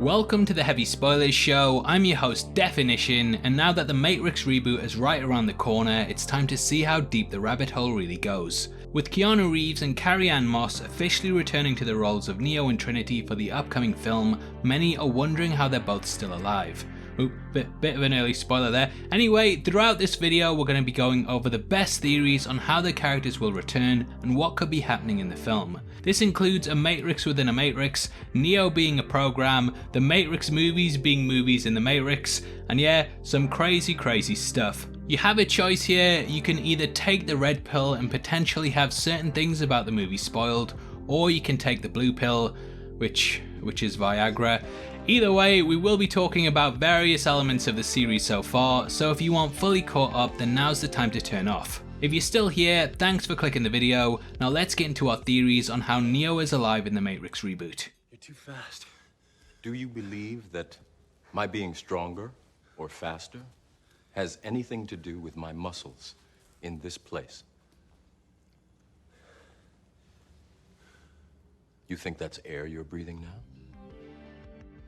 Welcome to the Heavy Spoilers Show. I'm your host Definition, and now that the Matrix reboot is right around the corner, it's time to see how deep the rabbit hole really goes. With Keanu Reeves and Carrie Moss officially returning to the roles of Neo and Trinity for the upcoming film, many are wondering how they're both still alive. Oop, bit of an early spoiler there. Anyway, throughout this video we're going to be going over the best theories on how the characters will return and what could be happening in the film. This includes a Matrix within a Matrix, Neo being a program, the Matrix movies being movies in the Matrix, and yeah, some crazy stuff. You have a choice here. You can either take the red pill and potentially have certain things about the movie spoiled, or you can take the blue pill, which is Viagra. Either way, we will be talking about various elements of the series so far, so if you aren't fully caught up, then now's the time to turn off. If you're still here, thanks for clicking the video. Now let's get into our theories on how Neo is alive in the Matrix reboot. You're too fast. Do you believe that my being stronger or faster has anything to do with my muscles in this place? You think that's air you're breathing now?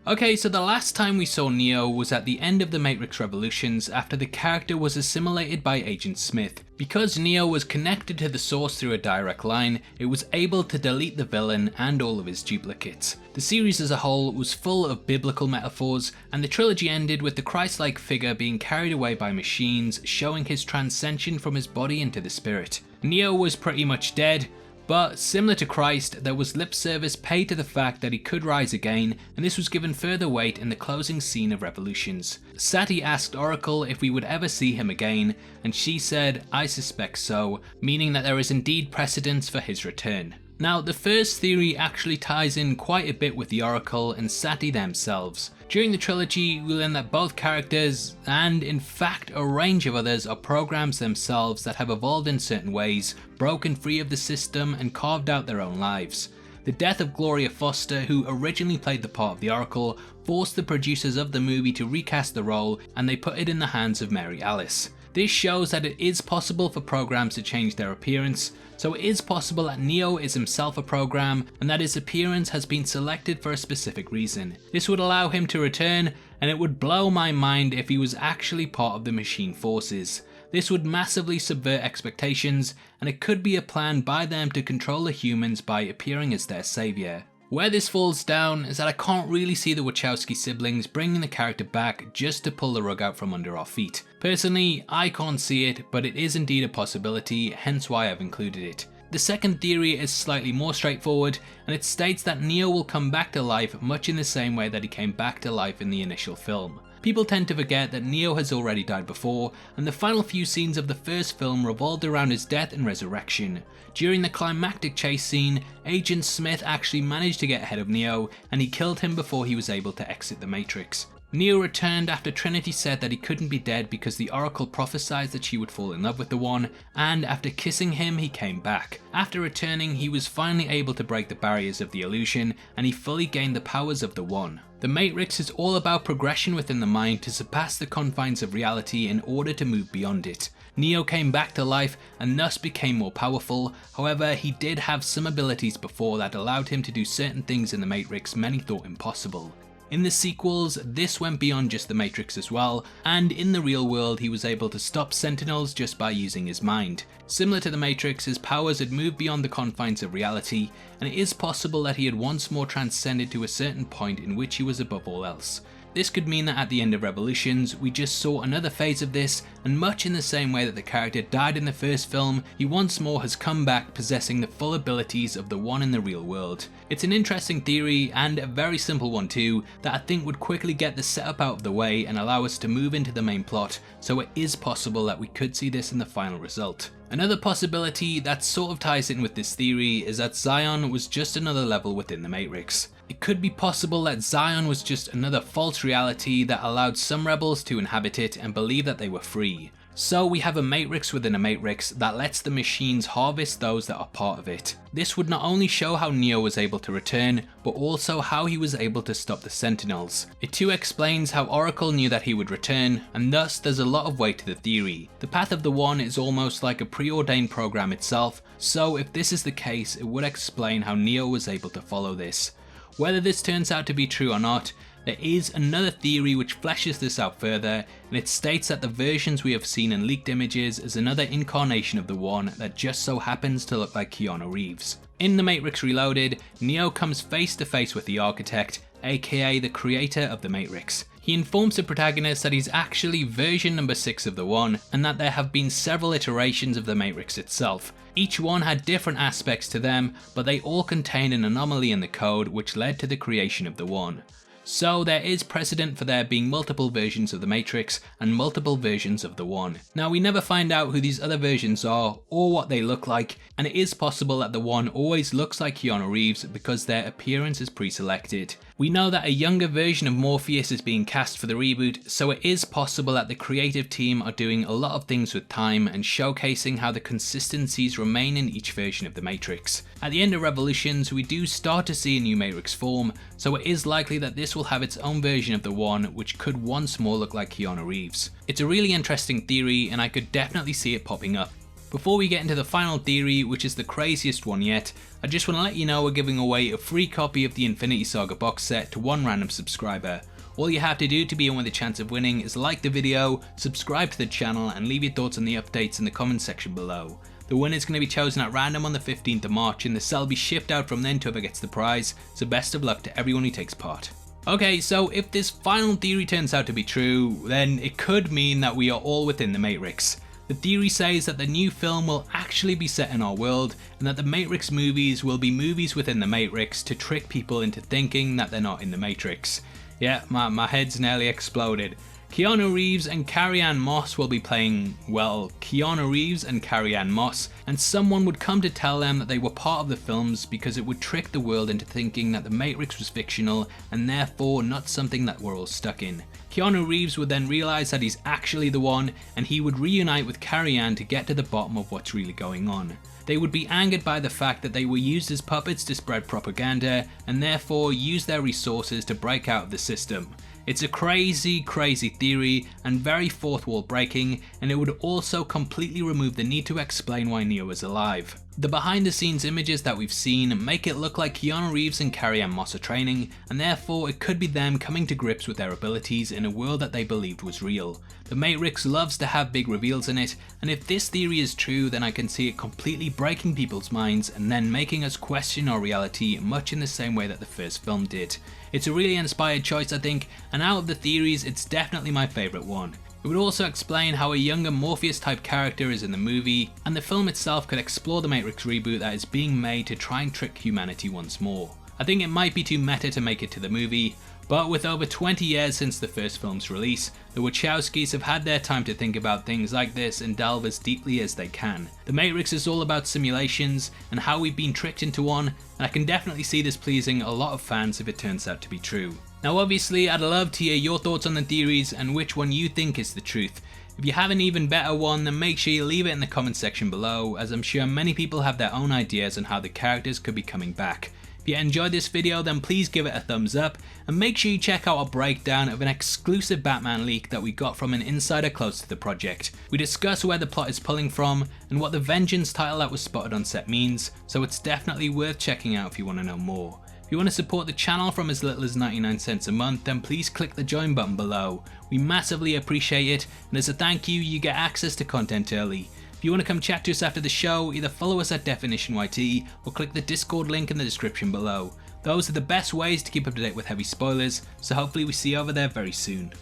Okay, so the last time we saw Neo was at the end of the Matrix Revolutions after the character was assimilated by Agent Smith. Because Neo was connected to the source through a direct line, it was able to delete the villain and all of his duplicates. The series as a whole was full of biblical metaphors, and the trilogy ended with the Christ-like figure being carried away by machines, showing his transcension from his body into the spirit. Neo was pretty much dead, but similar to Christ, there was lip service paid to the fact that he could rise again, and this was given further weight in the closing scene of Revolutions. Sati asked Oracle if we would ever see him again, and she said, "I suspect so," meaning that there is indeed precedence for his return. Now, the first theory actually ties in quite a bit with the Oracle and Sati themselves. During the trilogy, we learn that both characters, and in fact a range of others, are programs themselves that have evolved in certain ways, broken free of the system and carved out their own lives. The death of Gloria Foster, who originally played the part of the Oracle, forced the producers of the movie to recast the role, and they put it in the hands of Mary Alice. This shows that it is possible for programs to change their appearance, so it is possible that Neo is himself a program and that his appearance has been selected for a specific reason. This would allow him to return, and it would blow my mind if he was actually part of the machine forces. This would massively subvert expectations, and it could be a plan by them to control the humans by appearing as their savior. Where this falls down is that I can't really see the Wachowski siblings bringing the character back just to pull the rug out from under our feet. Personally, I can't see it, but it is indeed a possibility, hence why I've included it. The second theory is slightly more straightforward, and it states that Neo will come back to life much in the same way that he came back to life in the initial film. People tend to forget that Neo has already died before, and the final few scenes of the first film revolved around his death and resurrection. During the climactic chase scene, Agent Smith actually managed to get ahead of Neo, and he killed him before he was able to exit the Matrix. Neo returned after Trinity said that he couldn't be dead because the Oracle prophesied that she would fall in love with the One, and after kissing him he came back. After returning, he was finally able to break the barriers of the illusion, and he fully gained the powers of the One. The Matrix is all about progression within the mind to surpass the confines of reality in order to move beyond it. Neo came back to life and thus became more powerful, however he did have some abilities before that allowed him to do certain things in the Matrix many thought impossible. In the sequels, this went beyond just the Matrix as well, and in the real world he was able to stop Sentinels just by using his mind. Similar to the Matrix, his powers had moved beyond the confines of reality, and it is possible that he had once more transcended to a certain point in which he was above all else. This could mean that at the end of Revolutions, we just saw another phase of this, and much in the same way that the character died in the first film, he once more has come back possessing the full abilities of the One in the real world. It's an interesting theory, and a very simple one too, that I think would quickly get the setup out of the way and allow us to move into the main plot, so it is possible that we could see this in the final result. Another possibility that sort of ties in with this theory is that Zion was just another level within the Matrix. It could be possible that Zion was just another false reality that allowed some rebels to inhabit it and believe that they were free. So we have a Matrix within a Matrix that lets the machines harvest those that are part of it. This would not only show how Neo was able to return, but also how he was able to stop the Sentinels. It too explains how Oracle knew that he would return, and thus there's a lot of weight to the theory. The path of the One is almost like a preordained program itself, so if this is the case, it would explain how Neo was able to follow this. Whether this turns out to be true or not, There is another theory which fleshes this out further, and it states that the versions we have seen in leaked images is another incarnation of the One that just so happens to look like Keanu Reeves. In The Matrix Reloaded, Neo comes face to face with the Architect, aka the creator of the Matrix. He informs the protagonist that he's actually version number 6 of the One, and that there have been several iterations of the Matrix itself. Each one had different aspects to them, but they all contain an anomaly in the code which led to the creation of the One. So there is precedent for there being multiple versions of the Matrix and multiple versions of the One. Now we never find out who these other versions are or what they look like, and it is possible that the One always looks like Keanu Reeves because their appearance is pre-selected. We know that a younger version of Morpheus is being cast for the reboot, so it is possible that the creative team are doing a lot of things with time and showcasing how the consistencies remain in each version of the Matrix. At the end of Revolutions, we do start to see a new Matrix form, so it is likely that this will have its own version of the One which could once more look like Keanu Reeves. It's a really interesting theory and I could definitely see it popping up. Before we get into the final theory, which is the craziest one yet, I just want to let you know we're giving away a free copy of the Infinity Saga box set to one random subscriber. All you have to do to be in with a chance of winning is like the video, subscribe to the channel and leave your thoughts on the updates in the comment section below. The winner is going to be chosen at random on the 15th of March and the set will be shipped out from then to whoever gets the prize, so best of luck to everyone who takes part. Okay, so if this final theory turns out to be true, then it could mean that we are all within the Matrix. The theory says that the new film will actually be set in our world and that the Matrix movies will be movies within the Matrix to trick people into thinking that they're not in the Matrix. Yeah, my head's nearly exploded. Keanu Reeves and Carrie Moss will be playing, well, Keanu Reeves and Carrie Moss, and someone would come to tell them that they were part of the films because it would trick the world into thinking that the Matrix was fictional and therefore not something that we're all stuck in. Keanu Reeves would then realise that he's actually the One and he would reunite with Carrie to get to the bottom of what's really going on. They would be angered by the fact that they were used as puppets to spread propaganda and therefore use their resources to break out of the system. It's a crazy theory and very fourth wall breaking, and it would also completely remove the need to explain why Neo is alive. The behind the scenes images that we've seen make it look like Keanu Reeves and Carrie Moss are training, and therefore it could be them coming to grips with their abilities in a world that they believed was real. The Matrix loves to have big reveals in it, and if this theory is true then I can see it completely breaking people's minds and then making us question our reality much in the same way that the first film did. It's a really inspired choice I think, and out of the theories it's definitely my favourite one. It would also explain how a younger Morpheus type character is in the movie, and the film itself could explore the Matrix reboot that is being made to try and trick humanity once more. I think it might be too meta to make it to the movie, but with over 20 years since the first film's release, the Wachowskis have had their time to think about things like this and delve as deeply as they can. The Matrix is all about simulations and how we've been tricked into one, and I can definitely see this pleasing a lot of fans if it turns out to be true. Now obviously I'd love to hear your thoughts on the theories and which one you think is the truth. If you have an even better one then make sure you leave it in the comment section below, as I'm sure many people have their own ideas on how the characters could be coming back. If you enjoyed this video then please give it a thumbs up and make sure you check out our breakdown of an exclusive Batman leak that we got from an insider close to the project. We discuss where the plot is pulling from and what the Vengeance title that was spotted on set means, so it's definitely worth checking out if you want to know more. If you want to support the channel from as little as 99 cents a month then please click the join button below. We massively appreciate it, and as a thank you get access to content early. If you want to come chat to us after the show, either follow us at DefinitionYT or click the Discord link in the description below. Those are the best ways to keep up to date with heavy spoilers, so hopefully we see you over there very soon.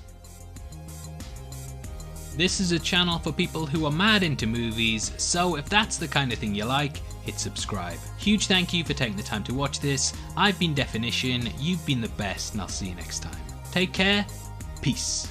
This is a channel for people who are mad into movies, so if that's the kind of thing you like, hit subscribe. Huge thank you for taking the time to watch this. I've been Definition, you've been the best, and I'll see you next time. Take care, peace.